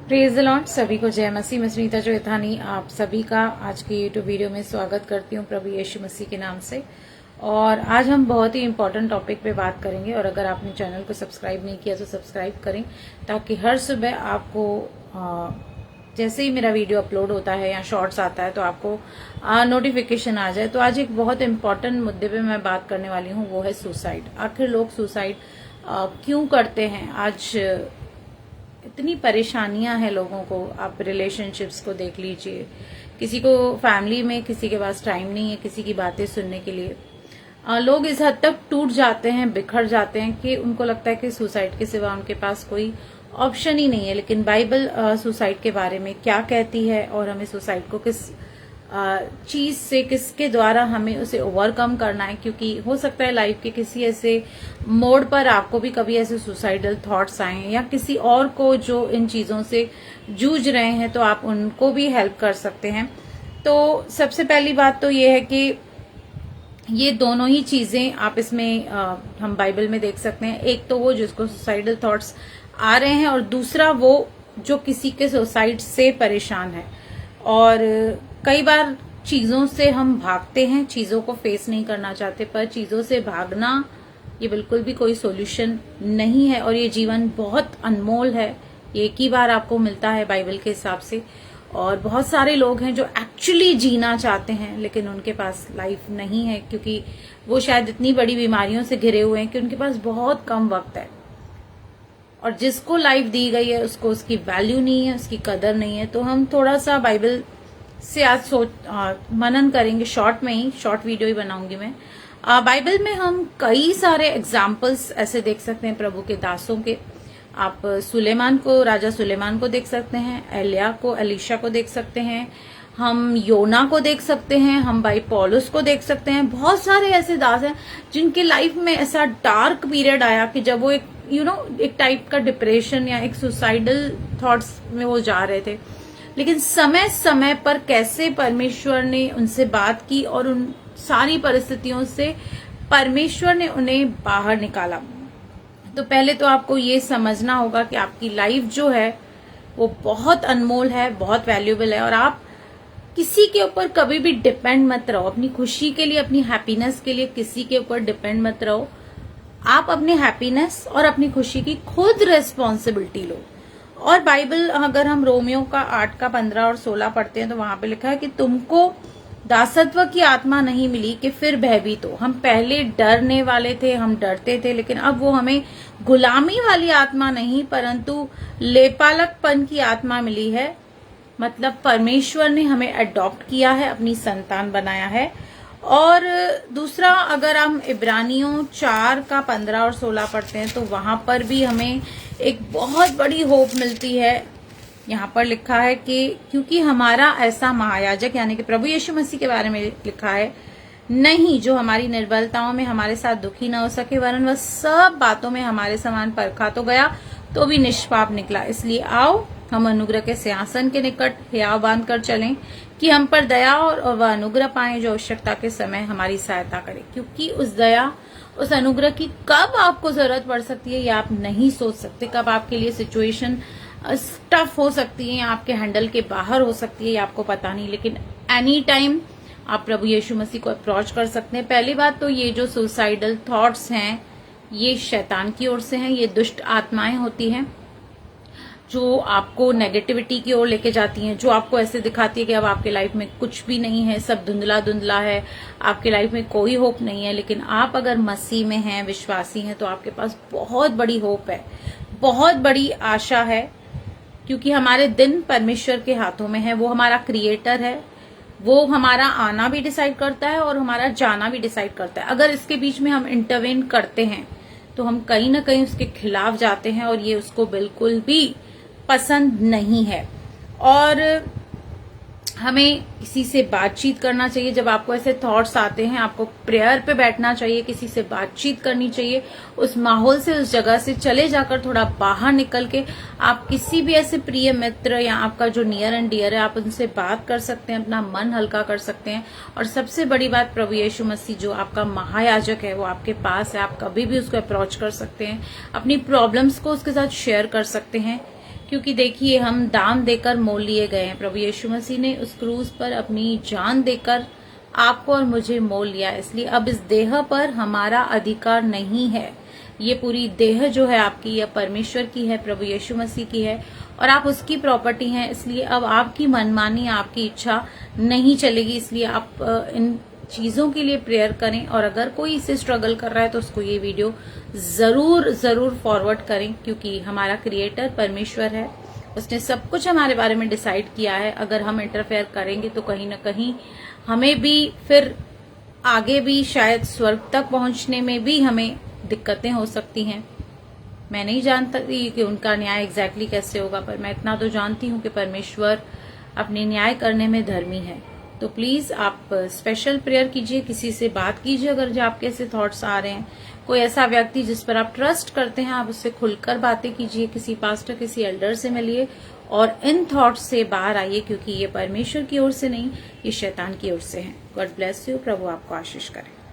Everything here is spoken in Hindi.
Praise the Lord. सभी को जय मसीह। मैं सुनीता चौथानी आप सभी का आज की यूट्यूब वीडियो में स्वागत करती हूँ प्रभु यीशु मसीह के नाम से। और आज हम बहुत ही इम्पोर्टेंट टॉपिक पे बात करेंगे, और अगर आपने चैनल को सब्सक्राइब नहीं किया तो सब्सक्राइब करें, ताकि हर सुबह आपको जैसे ही मेरा वीडियो अपलोड होता है या शॉर्ट्स आता है तो आपको नोटिफिकेशन आ जाए। तो आज एक बहुत इम्पोर्टेंट मुद्दे पे मैं बात करने वाली हूँ, वो है सुसाइड। आखिर लोग सुसाइड क्यों करते हैं? आज इतनी परेशानियां हैं लोगों को। आप रिलेशनशिप्स को देख लीजिए, किसी को फैमिली में किसी के पास टाइम नहीं है किसी की बातें सुनने के लिए। लोग इस हद तक टूट जाते हैं, बिखर जाते हैं कि उनको लगता है कि सुसाइड के सिवा उनके पास कोई ऑप्शन ही नहीं है। लेकिन बाइबल सुसाइड के बारे में क्या कहती है, और हमें सुसाइड को किस चीज से, किसके द्वारा हमें उसे ओवरकम करना है। क्योंकि हो सकता है लाइफ के किसी ऐसे मोड़ पर आपको भी कभी ऐसे सुसाइडल थॉट्स आए, या किसी और को जो इन चीजों से जूझ रहे हैं तो आप उनको भी हेल्प कर सकते हैं। तो सबसे पहली बात तो ये है कि ये दोनों ही चीजें आप इसमें हम बाइबल में देख सकते हैं। एक तो वो जिसको सुसाइडल थॉट्स आ रहे हैं, और दूसरा वो जो किसी के सुसाइड से परेशान है। और कई बार चीजों से हम भागते हैं, चीजों को फेस नहीं करना चाहते, पर चीजों से भागना ये बिल्कुल भी कोई सॉल्यूशन नहीं है। और ये जीवन बहुत अनमोल है, ये एक ही बार आपको मिलता है बाइबल के हिसाब से। और बहुत सारे लोग हैं जो एक्चुअली जीना चाहते हैं, लेकिन उनके पास लाइफ नहीं है, क्योंकि वो शायद इतनी बड़ी बीमारियों से घिरे हुए हैं कि उनके पास बहुत कम वक्त है। और जिसको लाइफ दी गई है उसको उसकी वैल्यू नहीं है, उसकी कदर नहीं है। तो हम थोड़ा सा बाइबल से आज मनन करेंगे। शॉर्ट में ही, शॉर्ट वीडियो ही बनाऊंगी मैं। बाइबल में हम कई सारे एग्जाम्पल्स ऐसे देख सकते हैं प्रभु के दासों के। आप सुलेमान को, राजा सुलेमान को देख सकते हैं, एलिया को, एलिशा को देख सकते हैं, हम योना को देख सकते हैं, हम भाई पौलुस को देख सकते हैं। बहुत सारे ऐसे दास हैं जिनके लाइफ में ऐसा डार्क पीरियड आया कि जब वो एक एक टाइप का डिप्रेशन या एक सुसाइडल थॉट्स में वो जा रहे थे। लेकिन समय समय पर कैसे परमेश्वर ने उनसे बात की, और उन सारी परिस्थितियों से परमेश्वर ने उन्हें बाहर निकाला। तो पहले तो आपको ये समझना होगा कि आपकी लाइफ जो है वो बहुत अनमोल है, बहुत वैल्यूएबल है। और आप किसी के ऊपर कभी भी डिपेंड मत रहो। अपनी खुशी के लिए, अपनी हैप्पीनेस के लिए किसी के ऊपर डिपेंड मत रहो। आप अपनी हैप्पीनेस और अपनी खुशी की खुद रिस्पॉन्सिबिलिटी लो। और बाइबल अगर हम रोमियो का 8 का 15 और 16 पढ़ते हैं तो वहां पे लिखा है कि तुमको दासत्व की आत्मा नहीं मिली कि फिर भयभीत हो। हम पहले डरने वाले थे, हम डरते थे, लेकिन अब वो हमें गुलामी वाली आत्मा नहीं, परंतु लेपालकपन की आत्मा मिली है। मतलब परमेश्वर ने हमें अडॉप्ट किया है, अपनी संतान बनाया है। और दूसरा, अगर हम इब्रानियों 4 का 15 और 16 पढ़ते हैं तो वहां पर भी हमें एक बहुत बड़ी होप मिलती है। यहाँ पर लिखा है कि क्योंकि हमारा ऐसा महायाजक, यानी कि प्रभु यीशु मसीह के बारे में लिखा है, नहीं जो हमारी निर्बलताओं में हमारे साथ दुखी न हो सके, वरन वह सब बातों में हमारे समान परखा तो गया तो भी निष्पाप निकला। इसलिए आओ हम अनुग्रह के सिंहासन के निकट हियाव बांध कर चलें कि हम पर दया और वह अनुग्रह पाएं जो आवश्यकता के समय हमारी सहायता करे। क्योंकि उस दया, उस अनुग्रह की कब आपको जरूरत पड़ सकती है ये आप नहीं सोच सकते। कब आपके लिए सिचुएशन टफ हो सकती है या आपके हैंडल के बाहर हो सकती है, ये आपको पता नहीं। लेकिन एनी टाइम आप प्रभु यीशु मसीह को अप्रोच कर सकते हैं। पहली बात तो ये जो सुसाइडल थॉट्स हैं ये शैतान की ओर से हैं। ये दुष्ट आत्माएं होती हैं जो आपको नेगेटिविटी की ओर लेके जाती हैं, जो आपको ऐसे दिखाती है कि अब आपके लाइफ में कुछ भी नहीं है, सब धुंधला धुंधला है, आपके लाइफ में कोई होप नहीं है। लेकिन आप अगर मसीह में हैं, विश्वासी हैं, तो आपके पास बहुत बड़ी होप है, बहुत बड़ी आशा है। क्योंकि हमारे दिन परमेश्वर के हाथों में है। वो हमारा क्रिएटर है, वो हमारा आना भी डिसाइड करता है और हमारा जाना भी डिसाइड करता है। अगर इसके बीच में हम इंटरवेन करते हैं तो हम कहीं ना कहीं उसके खिलाफ जाते हैं, और ये उसको बिल्कुल भी पसंद नहीं है। और हमें किसी से बातचीत करना चाहिए। जब आपको ऐसे थॉट्स आते हैं, आपको प्रेयर पे बैठना चाहिए, किसी से बातचीत करनी चाहिए। उस माहौल से, उस जगह से चले जाकर थोड़ा बाहर निकल के आप किसी भी ऐसे प्रिय मित्र या आपका जो नियर एंड डियर है, आप उनसे बात कर सकते हैं, अपना मन हल्का कर सकते हैं। और सबसे बड़ी बात, प्रभु यीशु मसीह जो आपका महायाजक है वो आपके पास है। आप कभी भी उसको अप्रोच कर सकते हैं, अपनी प्रॉब्लम्स को उसके साथ शेयर कर सकते हैं। क्योंकि देखिए हम दाम देकर मोल लिए गए हैं। प्रभु यीशु मसीह ने उस क्रूज पर अपनी जान देकर आपको और मुझे मोल लिया, इसलिए अब इस देह पर हमारा अधिकार नहीं है। ये पूरी देह जो है आपकी, यह परमेश्वर की है, प्रभु यीशु मसीह की है और आप उसकी प्रॉपर्टी हैं। इसलिए अब आपकी मनमानी, आपकी इच्छा नहीं चलेगी। इसलिए आप इन चीजों के लिए प्रेयर करें और अगर कोई इसे स्ट्रगल कर रहा है तो उसको ये वीडियो जरूर फॉरवर्ड करें, क्योंकि हमारा क्रिएटर परमेश्वर है, उसने सब कुछ हमारे बारे में डिसाइड किया है। अगर हम इंटरफेयर करेंगे तो कहीं ना कहीं हमें भी फिर आगे भी शायद स्वर्ग तक पहुंचने में भी हमें दिक्कतें हो सकती हैं। मैं नहीं जानती कि उनका न्याय एग्जैक्टली कैसे होगा, पर मैं इतना तो जानती हूँ कि परमेश्वर अपने न्याय करने में धर्मी है। तो प्लीज आप स्पेशल प्रेयर कीजिए, किसी से बात कीजिए अगर जो आपके ऐसे थॉट्स आ रहे हैं। कोई ऐसा व्यक्ति जिस पर आप ट्रस्ट करते हैं, आप उससे खुलकर बातें कीजिए, किसी पास्टर, किसी एल्डर से मिलिए और इन थॉट्स से बाहर आइए, क्योंकि ये परमेश्वर की ओर से नहीं, ये शैतान की ओर से है। God bless you. प्रभु आपको आशीष करे।